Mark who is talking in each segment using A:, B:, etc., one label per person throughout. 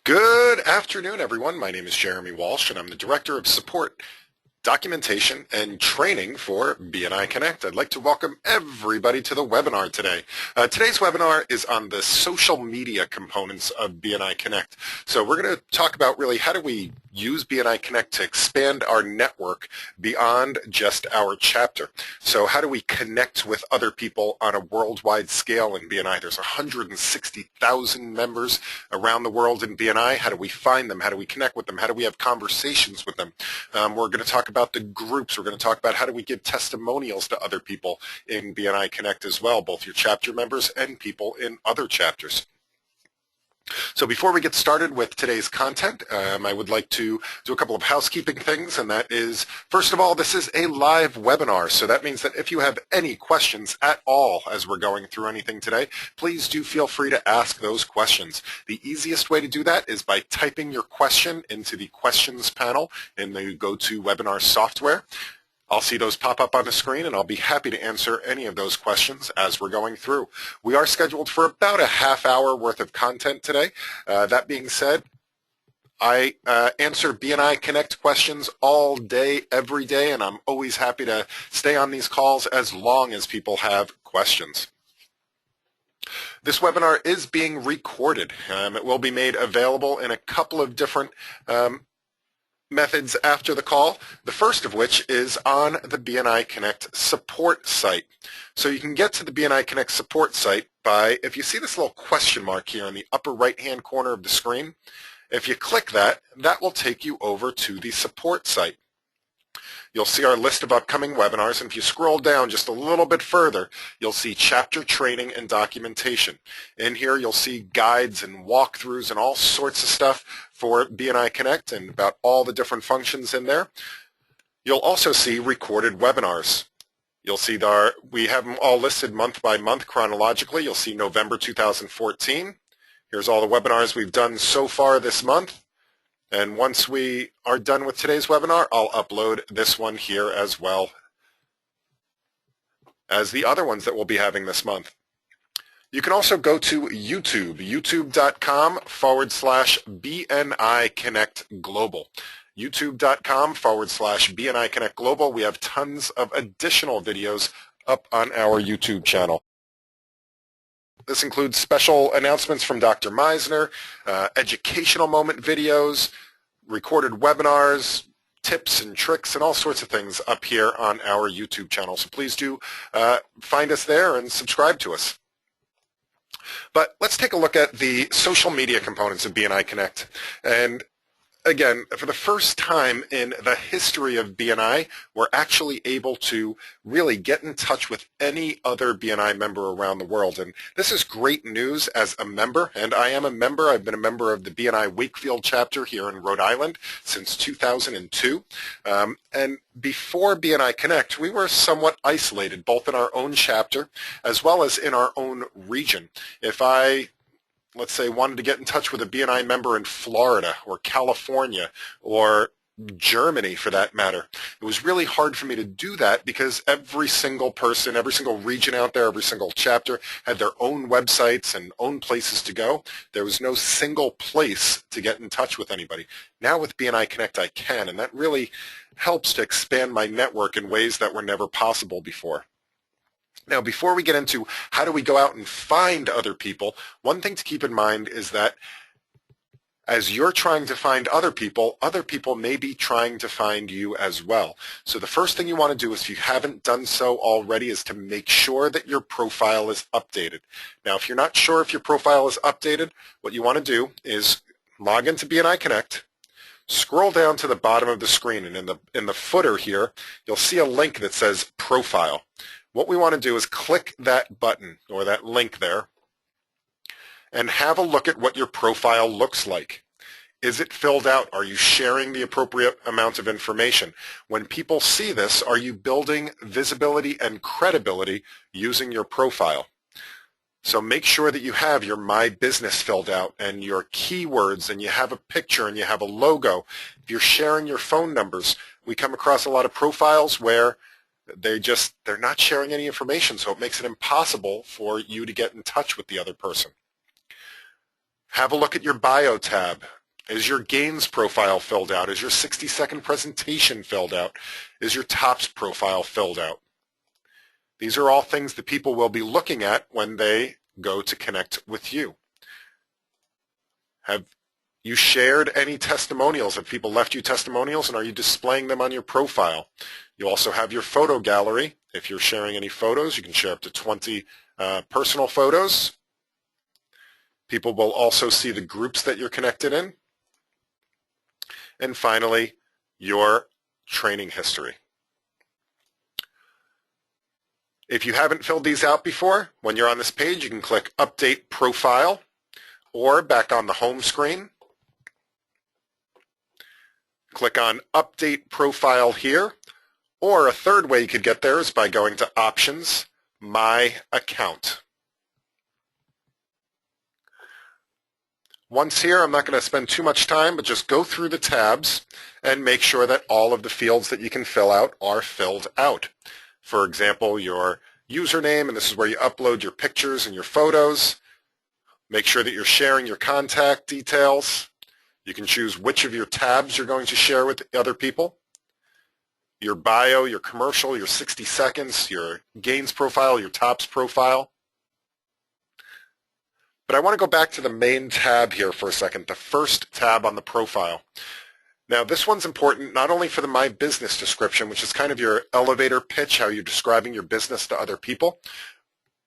A: Good afternoon, everyone. My name is Jeremy Walsh, and I'm the Director of Support, Documentation, and Training for BNI Connect. I'd like to welcome everybody to the webinar today. Today's webinar is on the social media components of BNI Connect. So we're going to talk about really how do we use BNI Connect to expand our network beyond just our chapter. So how do we connect with other people on a worldwide scale in BNI? There's 160,000 members around the world in BNI. How do we find them? How do we connect with them? How do we have conversations with them? We're going to talk about the groups. We're going to talk about how do we give testimonials to other people in BNI Connect as well, both your chapter members and people in other chapters. So before we get started with today's content, I would like to do a couple of housekeeping things, and that is, first of all, this is a live webinar, so that means that if you have any questions at all as we're going through anything today, please do feel free to ask those questions. The easiest way to do that is by typing your question into the questions panel in the GoToWebinar software. I'll see those pop up on the screen, and I'll be happy to answer any of those questions as we're going through. We are scheduled for about a half-hour worth of content today. That being said, I answer BNI Connect questions all day, every day, and I'm always happy to stay on these calls as long as people have questions. This webinar is being recorded. It will be made available in a couple of different methods after the call, the first of which is on the BNI Connect support site. So you can get to the BNI Connect support site by, if you see this little question mark here in the upper right-hand corner of the screen, if you click that, that will take you over to the support site. You'll see our list of upcoming webinars, and if you scroll down just a little bit further, you'll see chapter training and documentation. In here, you'll see guides and walkthroughs and all sorts of stuff for BNI Connect and about all the different functions in there. You'll also see recorded webinars. You'll see we have them all listed month by month chronologically. You'll see November 2014. Here's all the webinars we've done so far this month. And once we are done with today's webinar, I'll upload this one here as well as the other ones that we'll be having this month. You can also go to YouTube, youtube.com/BNI Connect Global. youtube.com/BNI Connect Global. We have tons of additional videos up on our YouTube channel. This includes special announcements from Dr. Meisner, educational moment videos, recorded webinars, tips and tricks, and all sorts of things up here on our YouTube channel. So please do find us there and subscribe to us. But let's take a look at the social media components of BNI Connect. And again, for the first time in the history of BNI, we're actually able to really get in touch with any other BNI member around the world. And this is great news as a member, and I am a member. I've been a member of the BNI Wakefield chapter here in Rhode Island since 2002. And before BNI Connect, we were somewhat isolated, both in our own chapter as well as in our own region. If I let's say, wanted to get in touch with a BNI member in Florida or California or Germany for that matter, it was really hard for me to do that because every single person, every single region out there, every single chapter had their own websites and own places to go. There was no single place to get in touch with anybody. Now with BNI Connect I can, and that really helps to expand my network in ways that were never possible before. Now, before we get into how do we go out and find other people, one thing to keep in mind is that as you're trying to find other people may be trying to find you as well. So the first thing you want to do, if you haven't done so already, is to make sure that your profile is updated. Now, if you're not sure if your profile is updated, what you want to do is log into BNI Connect, scroll down to the bottom of the screen, and in the footer here, you'll see a link that says Profile. What we want to do is click that button or that link there and have a look at what your profile looks like. Is it filled out? Are you sharing the appropriate amount of information? When people see this, are you building visibility and credibility using your profile? So make sure that you have your My Business filled out and your keywords, and you have a picture and you have a logo. If you're sharing your phone numbers, we come across a lot of profiles where they're not sharing any information, so it makes it impossible for you to get in touch with the other person. Have a look at your bio tab. Is your gains profile filled out? Is your 60-second presentation filled out? Is your tops profile filled out? These are all things that people will be looking at when they go to connect with you. Have you shared any testimonials? Have people left you testimonials, and are you displaying them on your profile? You also have your photo gallery. If you're sharing any photos, you can share up to 20 personal photos. People will also see the groups that you're connected in. And finally, your training history. If you haven't filled these out before, when you're on this page, you can click Update Profile, or back on the home screen, click on Update Profile here, or a third way you could get there is by going to Options, My Account. Once here, I'm not going to spend too much time, but just go through the tabs and make sure that all of the fields that you can fill out are filled out. For example, your username, and this is where you upload your pictures and your photos. Make sure that you're sharing your contact details. You can choose which of your tabs you're going to share with other people. Your bio, your commercial, your 60 seconds, your gains profile, your tops profile. But I want to go back to the main tab here for a second, the first tab on the profile. Now, this one's important not only for the My Business description, which is kind of your elevator pitch, how you're describing your business to other people,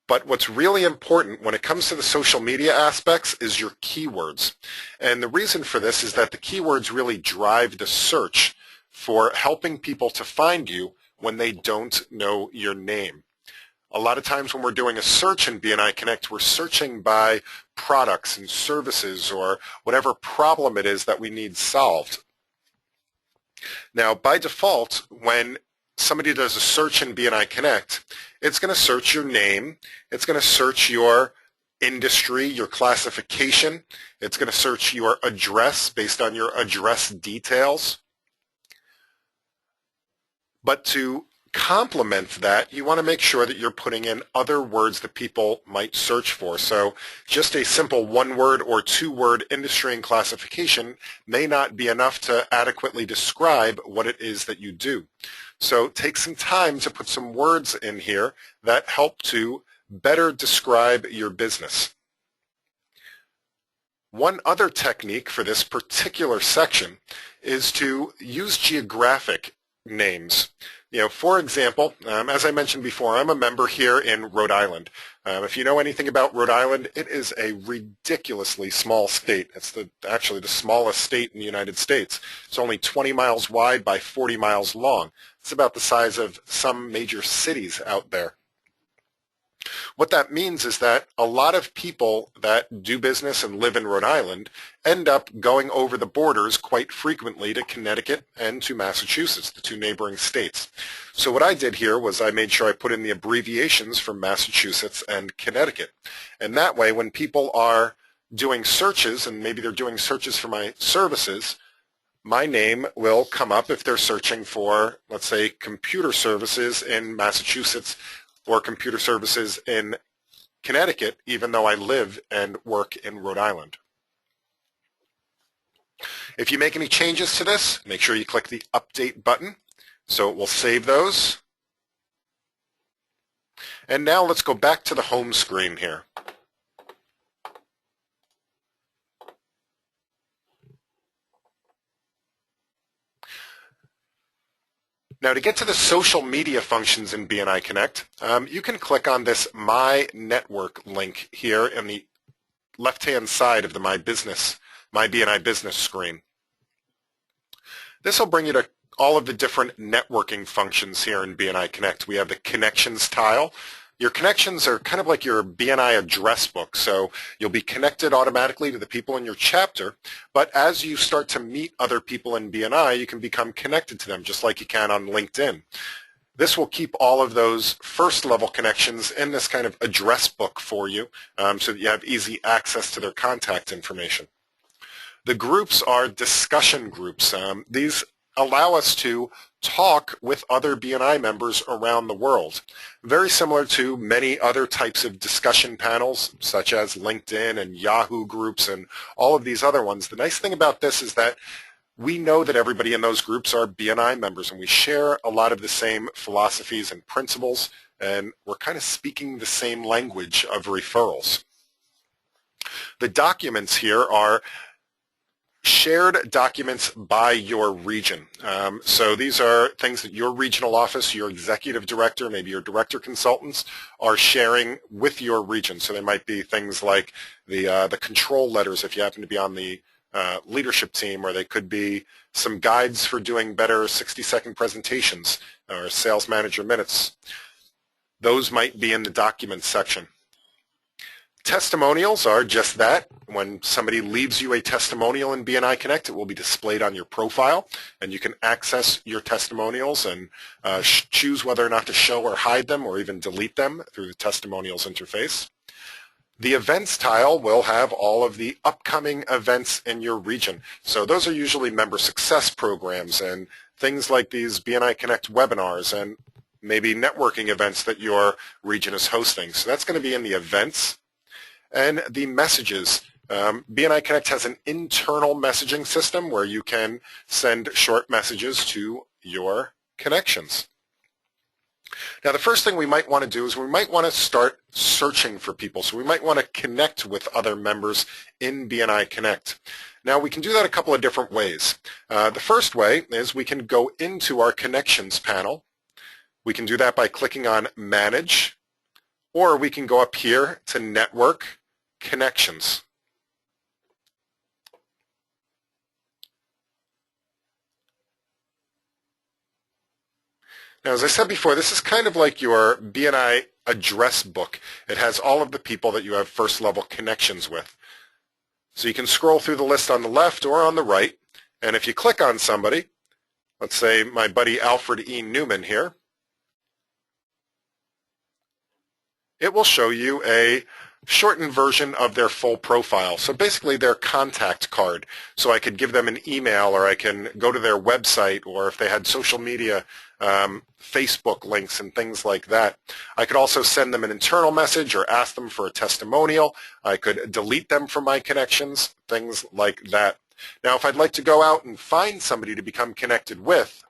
A: but what's really important when it comes to the social media aspects is your keywords. And the reason for this is that the keywords really drive the search for helping people to find you when they don't know your name. A lot of times when we're doing a search in BNI Connect, we're searching by products and services or whatever problem it is that we need solved. Now, by default, when somebody does a search in BNI Connect, it's going to search your name, it's going to search your industry, your classification, it's going to search your address based on your address details. But to complement that, you want to make sure that you're putting in other words that people might search for. So just a simple one-word or two-word industry and classification may not be enough to adequately describe what it is that you do. So take some time to put some words in here that help to better describe your business. One other technique for this particular section is to use geographic names. For example, as I mentioned before, I'm a member here in Rhode Island. If you know anything about Rhode Island, it is a ridiculously small state. It's actually the smallest state in the United States. It's only 20 miles wide by 40 miles long. It's about the size of some major cities out there. What that means is that a lot of people that do business and live in Rhode Island end up going over the borders quite frequently to Connecticut and to Massachusetts, the two neighboring states. So what I did here was I made sure I put in the abbreviations for Massachusetts and Connecticut. And that way, when people are doing searches, and maybe they're doing searches for my services, my name will come up if they're searching for, let's say, computer services in Massachusetts or computer services in Connecticut, even though I live and work in Rhode Island. If you make any changes to this, make sure you click the Update button so it will save those. And now let's go back to the home screen here. Now, to get to the social media functions in BNI Connect, you can click on this My Network link here in the left-hand side of the My BNI Business screen. This will bring you to all of the different networking functions here in BNI Connect. We have the Connections tile. Your connections are kind of like your BNI address book, so you'll be connected automatically to the people in your chapter, but as you start to meet other people in BNI, you can become connected to them, just like you can on LinkedIn. This will keep all of those first-level connections in this kind of address book for you, so that you have easy access to their contact information. The groups are discussion groups. These allow us to talk with other BNI members around the world. Very similar to many other types of discussion panels, such as LinkedIn and Yahoo groups and all of these other ones. The nice thing about this is that we know that everybody in those groups are BNI members, and we share a lot of the same philosophies and principles, and we're kind of speaking the same language of referrals. The documents here are shared documents by your region. So these are things that your regional office, your executive director, maybe your director consultants are sharing with your region. So there might be things like the control letters if you happen to be on the leadership team, or they could be some guides for doing better 60-second presentations or sales manager minutes. Those might be in the documents section. Testimonials are just that. When somebody leaves you a testimonial in BNI Connect, it will be displayed on your profile, and you can access your testimonials and choose whether or not to show or hide them or even delete them through the testimonials interface. The events tile will have all of the upcoming events in your region. So those are usually member success programs and things like these BNI Connect webinars and maybe networking events that your region is hosting. So that's going to be in the events. And the messages. BNI Connect has an internal messaging system where you can send short messages to your connections. Now, the first thing we might want to do is we might want to start searching for people. So we might want to connect with other members in BNI Connect. Now, we can do that a couple of different ways. The first way is we can go into our connections panel. We can do that by clicking on Manage, or we can go up here to Network Connections. Now, as I said before, this is kind of like your BNI address book. It has all of the people that you have first-level connections with. So you can scroll through the list on the left or on the right, and if you click on somebody, let's say my buddy Alfred E. Newman here, it will show you a shortened version of their full profile. So basically their contact card. So I could give them an email, or I can go to their website, or if they had social media, Facebook links and things like that. I could also send them an internal message or ask them for a testimonial. I could delete them from my connections, things like that. Now, if I'd like to go out and find somebody to become connected with,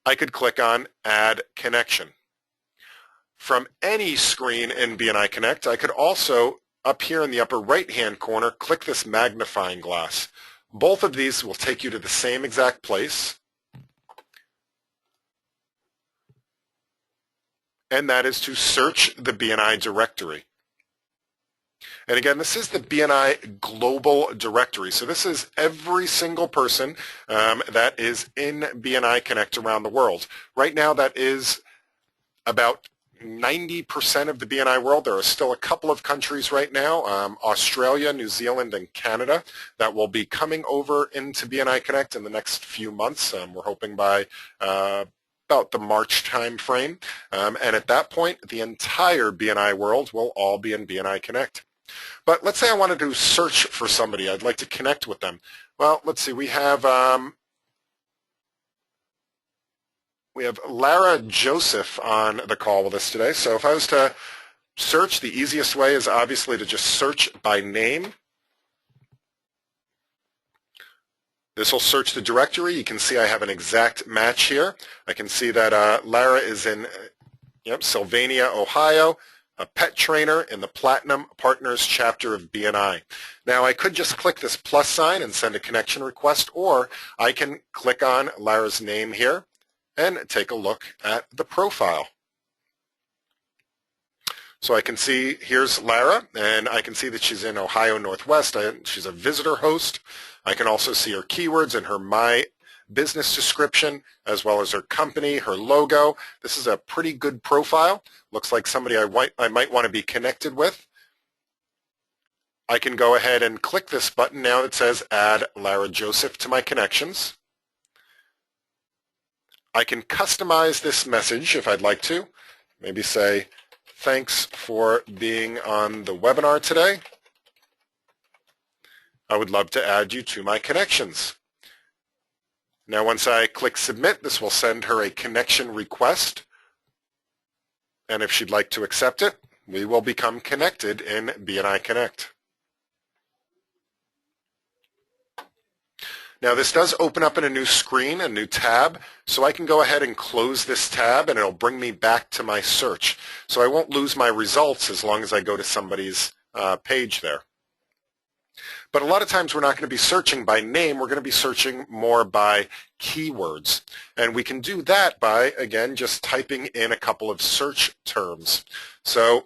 A: I could click on Add Connection. From any screen in BNI Connect, I could also, up here in the upper right-hand corner, click this magnifying glass. Both of these will take you to the same exact place, and that is to search the BNI directory. And again, this is the BNI Global Directory. So this is every single person that is in BNI Connect around the world. Right now, that is about 90% of the BNI world. There are still a couple of countries right now, Australia, New Zealand, and Canada, that will be coming over into BNI Connect in the next few months. We're hoping by about the March time frame. And at that point, the entire BNI world will all be in BNI Connect. But let's say I wanted to search for somebody. I'd like to connect with them. Well, let's see. We have Lara Joseph on the call with us today. So if I was to search, the easiest way is obviously to just search by name. This will search the directory. You can see I have an exact match here. I can see that Lara is in Sylvania, Ohio, a pet trainer in the Platinum Partners chapter of BNI. Now, I could just click this plus sign and send a connection request, or I can click on Lara's name here and take a look at the profile. So I can see here's Lara, and I can see that she's in Ohio Northwest. She's a visitor host. I can also see her keywords and her My Business description, as well as her company, her logo. This is a pretty good profile. Looks like somebody I might want to be connected with. I can go ahead and click this button now that says Add Lara Joseph to my connections. I can customize this message if I'd like to. Maybe say, thanks for being on the webinar today. I would love to add you to my connections. Now once I click submit, this will send her a connection request. And if she'd like to accept it, we will become connected in BNI Connect. Now this does open up in a new screen, a new tab, so I can go ahead and close this tab and it'll bring me back to my search. So I won't lose my results as long as I go to somebody's page there. But a lot of times we're not going to be searching by name, we're going to be searching more by keywords. And we can do that by, again, just typing in a couple of search terms. So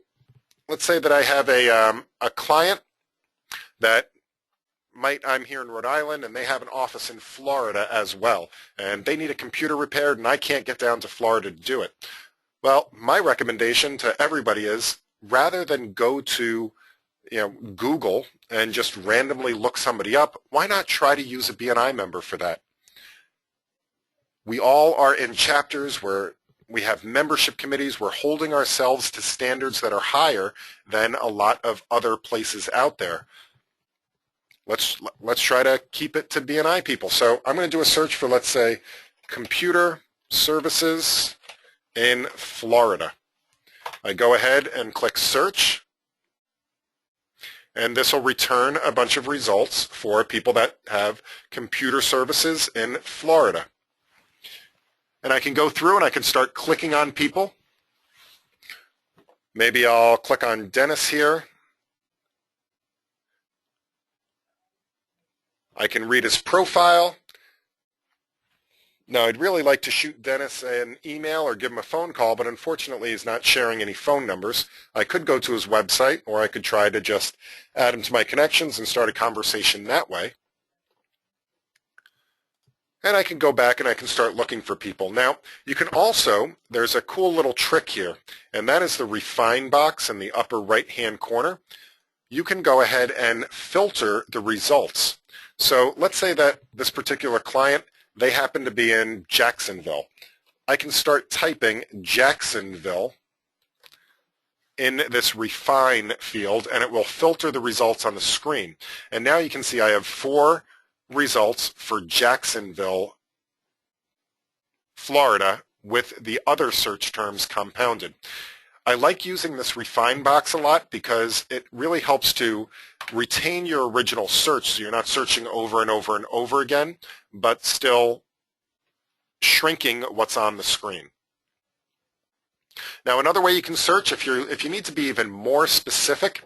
A: let's say that I have a client that I'm here in Rhode Island and they have an office in Florida as well, and they need a computer repaired and I can't get down to Florida to do it. Well, my recommendation to everybody is, rather than go to Google and just randomly look somebody up, why not try to use a BNI member for that? We all are in chapters where we have membership committees. We're holding ourselves to standards that are higher than a lot of other places out there. Let's try to keep it to BNI people. So I'm going to do a search for, let's say, computer services in Florida. I go ahead and click search, and this will return a bunch of results for people that have computer services in Florida. And I can go through and I can start clicking on people. Maybe I'll click on Dennis here. I can read his profile. Now, I'd really like to shoot Dennis an email or give him a phone call, but unfortunately he's not sharing any phone numbers. I could go to his website, or I could try to just add him to my connections and start a conversation that way. And I can go back and I can start looking for people. Now, you can also, there's a cool little trick here, and that is the refine box in the upper right-hand corner. You can go ahead and filter the results. So let's say that this particular client, they happen to be in Jacksonville. I can start typing Jacksonville in this refine field, and it will filter the results on the screen. And now you can see I have 4 results for Jacksonville, Florida, with the other search terms compounded. I like using this refine box a lot because it really helps to retain your original search, so you're not searching over and over and over again, but still shrinking what's on the screen. Now, another way you can search, if you need to be even more specific,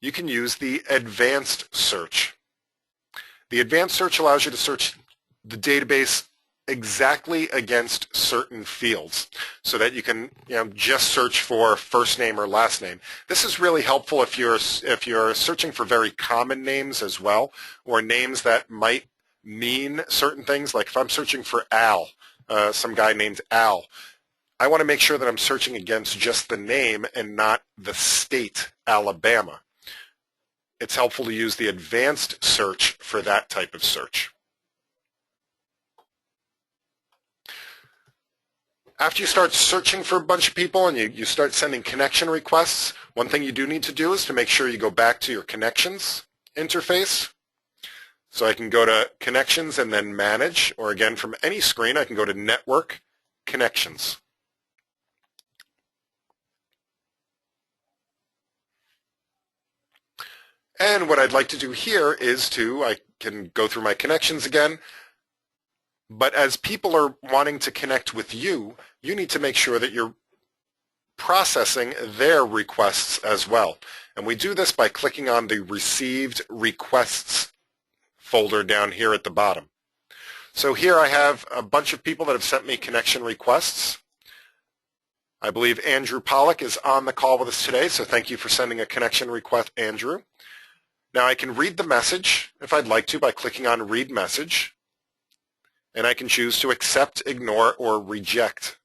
A: you can use the advanced search. The advanced search allows you to search the database exactly against certain fields, so that you can just search for first name or last name. This is really helpful if you're searching for very common names as well, or names that might mean certain things. Like if I'm searching for Al, some guy named Al, I want to make sure that I'm searching against just the name and not the state, Alabama. It's helpful to use the advanced search for that type of search. After you start searching for a bunch of people and you start sending connection requests, one thing you do need to do is to make sure you go back to your connections interface. So I can go to connections and then manage, or again from any screen I can go to network connections. And what I'd like to do here is I can go through my connections again. But as people are wanting to connect with you, you need to make sure that you're processing their requests as well. And we do this by clicking on the Received Requests folder down here at the bottom. So here I have a bunch of people that have sent me connection requests. I believe Andrew Pollock is on the call with us today, so thank you for sending a connection request, Andrew. Now I can read the message if I'd like to by clicking on Read Message. And I can choose to accept, ignore, or reject.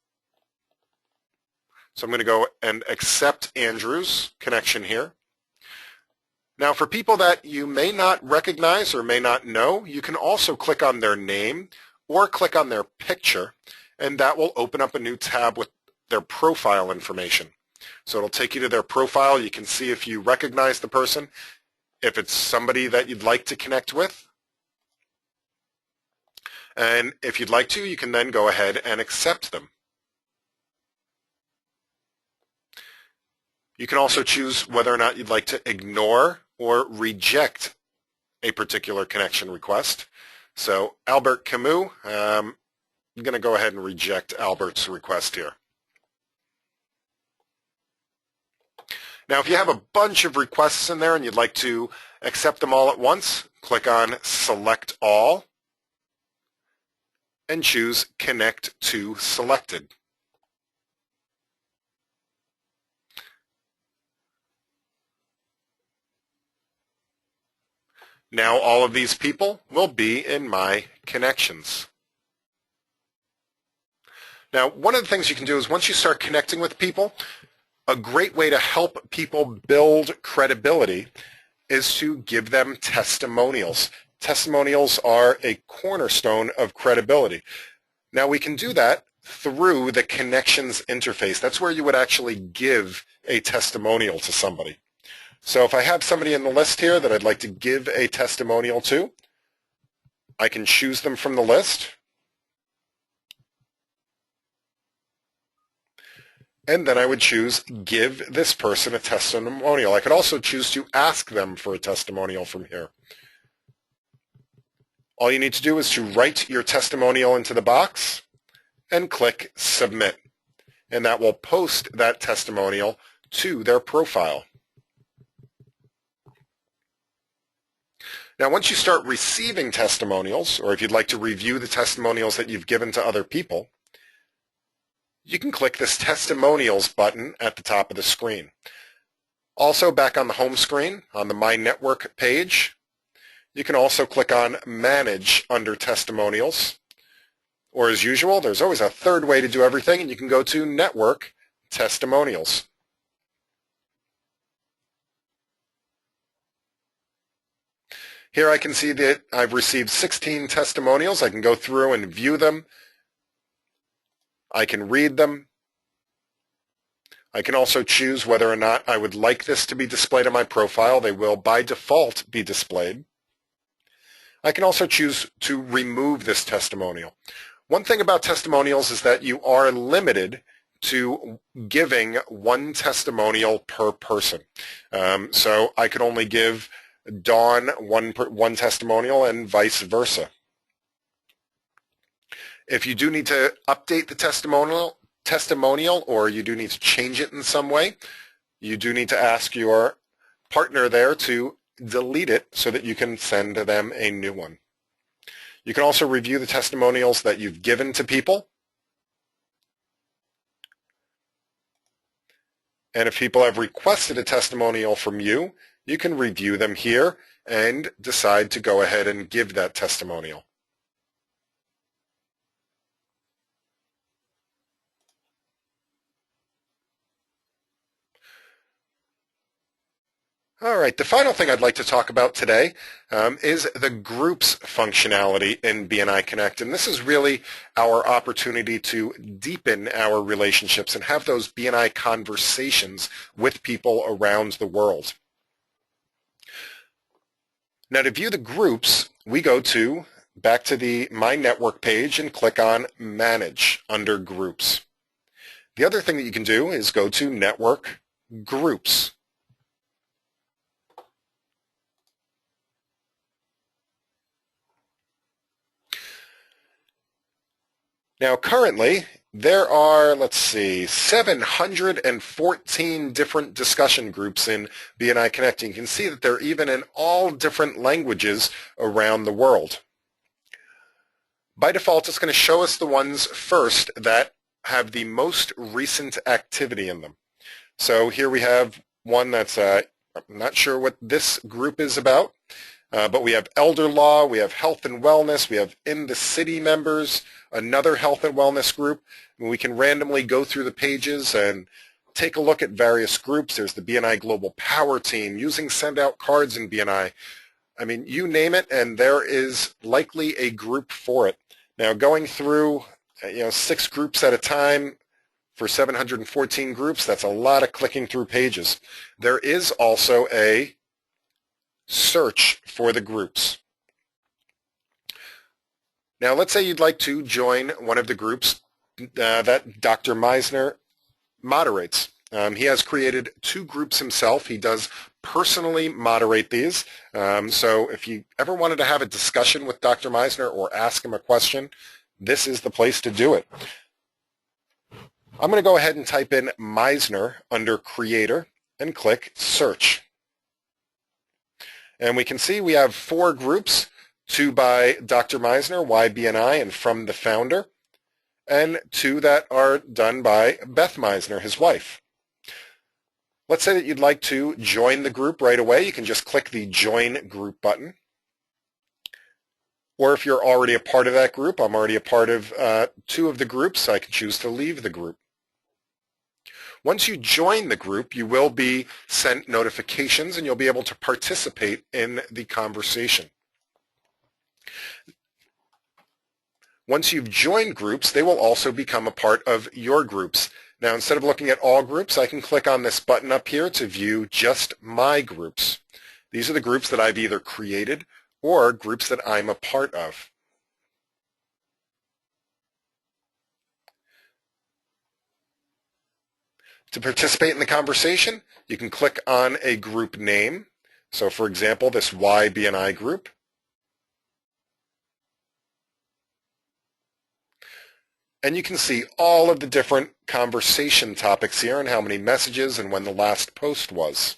A: So I'm going to go and accept Andrew's connection here. Now for people that you may not recognize or may not know, you can also click on their name or click on their picture, and that will open up a new tab with their profile information. So it'll take you to their profile. You can see if you recognize the person, if it's somebody that you'd like to connect with. And if you'd like to, you can then go ahead and accept them. You can also choose whether or not you'd like to ignore or reject a particular connection request. So Albert Camus, I'm going to go ahead and reject Albert's request here. Now, if you have a bunch of requests in there and you'd like to accept them all at once, click on Select All and choose Connect to Selected. Now all of these people will be in my connections. Now, one of the things you can do is once you start connecting with people, a great way to help people build credibility is to give them testimonials. Testimonials are a cornerstone of credibility. Now, we can do that through the connections interface. That's where you would actually give a testimonial to somebody. So if I have somebody in the list here that I'd like to give a testimonial to, I can choose them from the list. And then I would choose give this person a testimonial. I could also choose to ask them for a testimonial from here. All you need to do is to write your testimonial into the box and click Submit. And that will post that testimonial to their profile. Now, once you start receiving testimonials, or if you'd like to review the testimonials that you've given to other people, you can click this Testimonials button at the top of the screen. Also, back on the home screen, on the My Network page, you can also click on Manage under Testimonials. Or as usual, there's always a third way to do everything, and you can go to Network Testimonials. Here I can see that I've received 16 testimonials. I can go through and view them. I can read them. I can also choose whether or not I would like this to be displayed on my profile. They will, by default, be displayed. I can also choose to remove this testimonial. One thing about testimonials is that you are limited to giving one testimonial per person. So I could only give Dawn one testimonial and vice versa. If you do need to update the testimonial or you do need to change it in some way, you do need to ask your partner there to delete it so that you can send them a new one. You can also review the testimonials that you've given to people. And if people have requested a testimonial from you, you can review them here and decide to go ahead and give that testimonial. All right, the final thing I'd like to talk about today is the groups functionality in BNI Connect. And this is really our opportunity to deepen our relationships and have those BNI conversations with people around the world. Now, to view the groups, we go back to the My Network page and click on Manage under Groups. The other thing that you can do is go to Network Groups. Now, currently, there are, 714 different discussion groups in BNI Connect. You can see that they're even in all different languages around the world. By default, it's going to show us the ones first that have the most recent activity in them. So here we have one that's, I'm not sure what this group is about, but we have elder law, we have health and wellness, we have in the city members, another health and wellness group. And we can randomly go through the pages and take a look at various groups. There's the BNI Global Power Team, using send out cards in BNI. I mean, you name it, and there is likely a group for it. Now, going through 6 groups at a time for 714 groups, that's a lot of clicking through pages. There is also a search for the groups. Now let's say you'd like to join one of the groups that Dr. Meisner moderates. He has created 2 groups himself. He does personally moderate these. So if you ever wanted to have a discussion with Dr. Meisner or ask him a question, this is the place to do it. I'm going to go ahead and type in Meisner under Creator and click Search. And we can see we have 4 groups, 2 by Dr. Meisner, Why BNI, and From the Founder, and 2 that are done by Beth Meisner, his wife. Let's say that you'd like to join the group right away. You can just click the Join Group button. Or if you're already a part of that group, I'm already a part of 2 of the groups, so I can choose to leave the group. Once you join the group, you will be sent notifications and you'll be able to participate in the conversation. Once you've joined groups, they will also become a part of your groups. Now, instead of looking at all groups, I can click on this button up here to view just my groups. These are the groups that I've either created or groups that I'm a part of. To participate in the conversation, you can click on a group name. So, for example, this Why BNI group. And you can see all of the different conversation topics here and how many messages and when the last post was.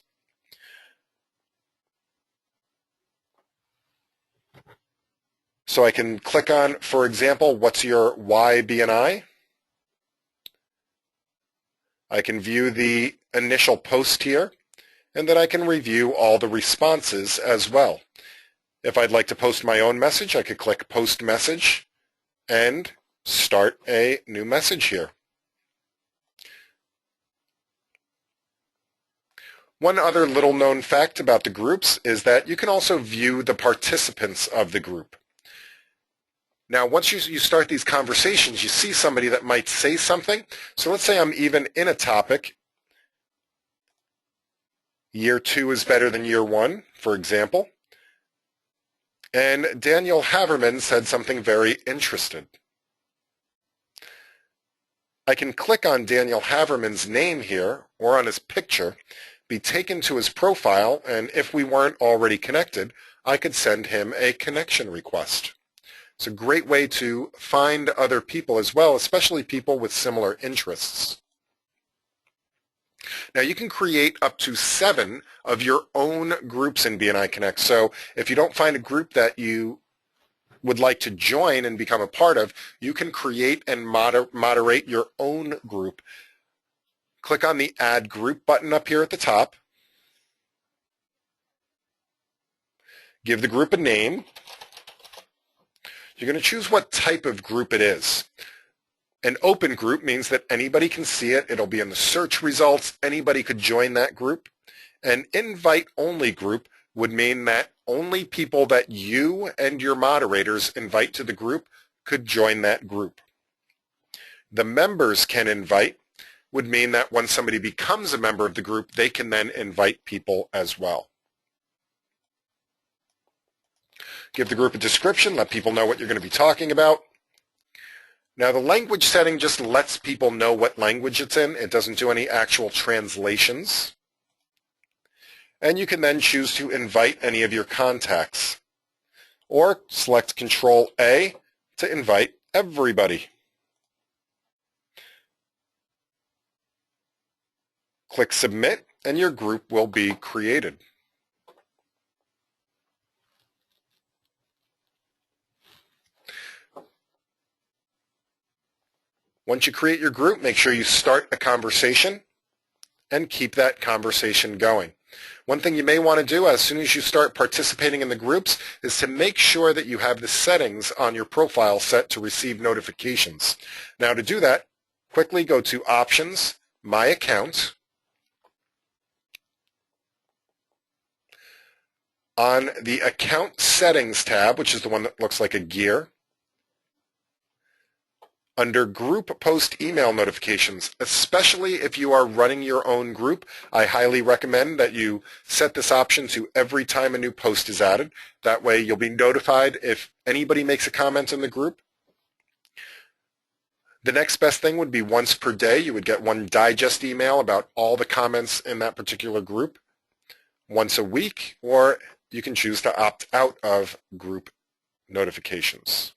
A: So I can click on, for example, what's your Why BNI? I can view the initial post here, and then I can review all the responses as well. If I'd like to post my own message, I could click Post Message and start a new message here. One other little known fact about the groups is that you can also view the participants of the group. Now, once you start these conversations, you see somebody that might say something. So let's say I'm even in a topic. Year 2 is better than year 1, for example. And Daniel Haverman said something very interesting. I can click on Daniel Haverman's name here or on his picture, be taken to his profile, and if we weren't already connected, I could send him a connection request. It's a great way to find other people as well, especially people with similar interests. Now, you can create up to 7 of your own groups in BNI Connect. So if you don't find a group that you would like to join and become a part of, you can create and moderate your own group. Click on the Add Group button up here at the top. Give the group a name. You're going to choose what type of group it is. An open group means that anybody can see it. It'll be in the search results. Anybody could join that group. An invite-only group would mean that only people that you and your moderators invite to the group could join that group. The members can invite would mean that when somebody becomes a member of the group, they can then invite people as well. Give the group a description, let people know what you're going to be talking about. Now, the language setting just lets people know what language it's in. It doesn't do any actual translations. And you can then choose to invite any of your contacts. Or select Control-A to invite everybody. Click Submit, and your group will be created. Once you create your group, make sure you start a conversation and keep that conversation going. One thing you may want to do as soon as you start participating in the groups is to make sure that you have the settings on your profile set to receive notifications. Now, to do that, quickly go to Options, My Account. On the Account Settings tab, which is the one that looks like a gear, Under group post email notifications, especially if you are running your own group, I highly recommend that you set this option to every time a new post is added. That way you'll be notified if anybody makes a comment in the group. The next best thing would be once per day. You would get one digest email about all the comments in that particular group once a week, or you can choose to opt out of group notifications.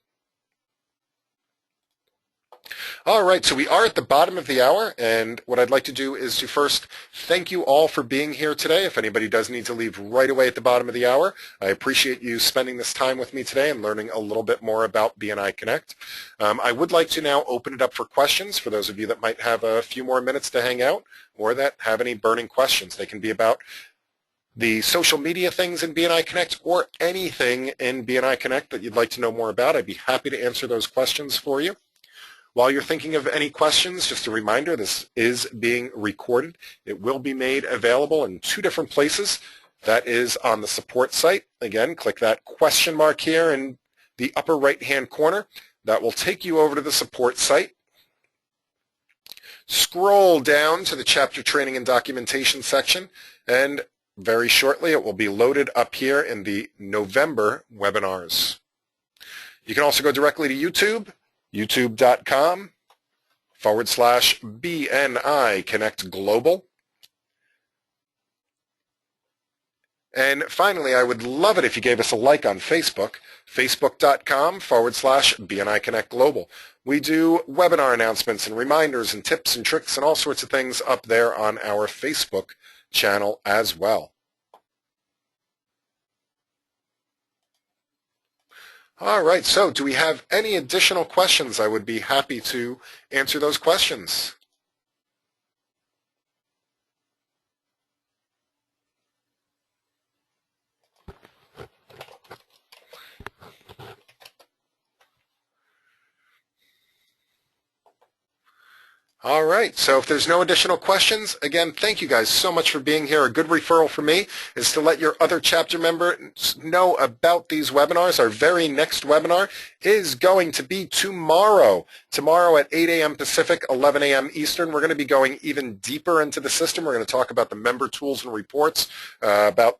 A: All right, so we are at the bottom of the hour, and what I'd like to do is to first thank you all for being here today. If anybody does need to leave right away at the bottom of the hour, I appreciate you spending this time with me today and learning a little bit more about BNI Connect. I would like to now open it up for questions for those of you that might have a few more minutes to hang out or that have any burning questions. They can be about the social media things in BNI Connect or anything in BNI Connect that you'd like to know more about. I'd be happy to answer those questions for you. While you're thinking of any questions, just a reminder, this is being recorded. It will be made available in 2 different places. That is on the support site. Again, click that question mark here in the upper right-hand corner. That will take you over to the support site. Scroll down to the chapter training and documentation section, and very shortly it will be loaded up here in the November webinars. You can also go directly to YouTube. youtube.com/BNI Connect Global. And finally, I would love it if you gave us a like on Facebook, facebook.com/BNI Connect Global. We do webinar announcements and reminders and tips and tricks and all sorts of things up there on our Facebook channel as well. All right, so do we have any additional questions? I would be happy to answer those questions. All right, so if there's no additional questions, again, thank you guys so much for being here. A good referral for me is to let your other chapter members know about these webinars. Our very next webinar is going to be tomorrow. Tomorrow at 8 a.m. Pacific, 11 a.m. Eastern. We're going to be going even deeper into the system. We're going to talk about the member tools and reports, about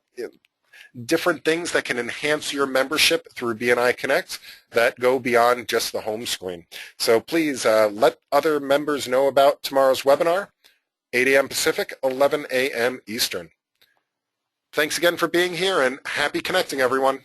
A: different things that can enhance your membership through BNI Connect that go beyond just the home screen. So please let other members know about tomorrow's webinar, 8 a.m. Pacific, 11 a.m. Eastern. Thanks again for being here, and happy connecting, everyone.